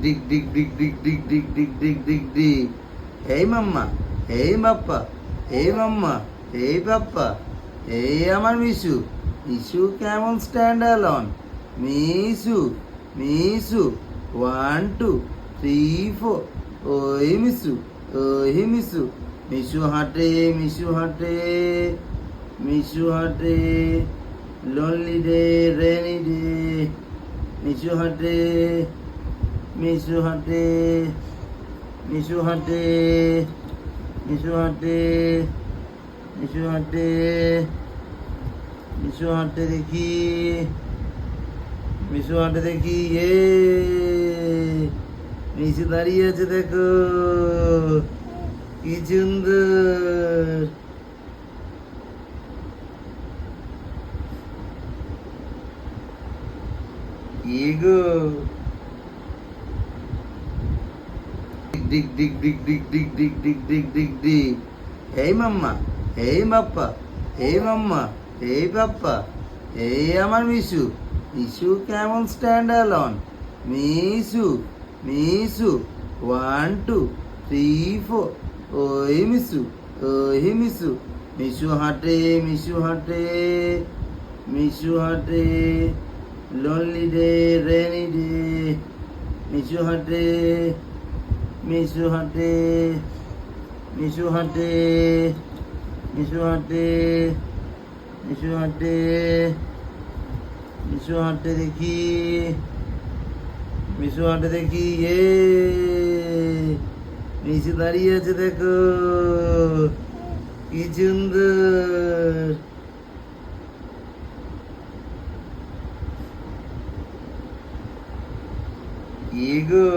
ডিগ ডিগ ডিগ ডিগ ডিগ ডিগ ডিগ ডিগ ডিগ ডিগ। এই মাম্মা, এই বাপ্পা, এই মাম্মা, এই বাপ্পা, এই আমার মিশু। মিশু কেমন স্ট্যান্ড অ্যালন। মিশু, মিশু, 1 2 3 4। ওই মিশু, ওই মিশু। মিশু হাঁটে, মিশু হাঁটে, মিশু হাঁটে, lonely day, rainy day. Mishu হাঁটে, মিশু হাঁটে, মিশু হাঁটে, মিশু হাঁটে, মিশু হাঁটে, মিশু হাঁটে দেখি, মিশু হাঁটে দেখি। মিশু দাঁড়িয়ে আছে দেখো, কি সুন্দর। কি গো, ডিগ ডিগ ডিগ ডিগ ডিগ ডিগ ডিগ ডিগ ডিগ ডিগ। এই মাম্মা, এই বাপ্পা, এই মাম্মা, এই বাপ্পা, এই আমার মিশু। মিশু কেমন স্ট্যান্ড অ্যালন। মিশু, মিশু, 1 2 3 4। ওই মিশু, ওই মিশু। মিশু হাঁটে, মিশু হাঁটে, মিশু হাঁটে, lonely day, rainy day. Mishu হাঁটে, মিশু হাঁটে, মিশু হাঁটে, মিশু হাঁটে, মিশু হাঁটে, মিশু হাঁটে দেখি, মিশু হাঁটে দেখি। মিশু দাঁড়িয়ে আছে দেখো, কি সুন্দর। কি গো,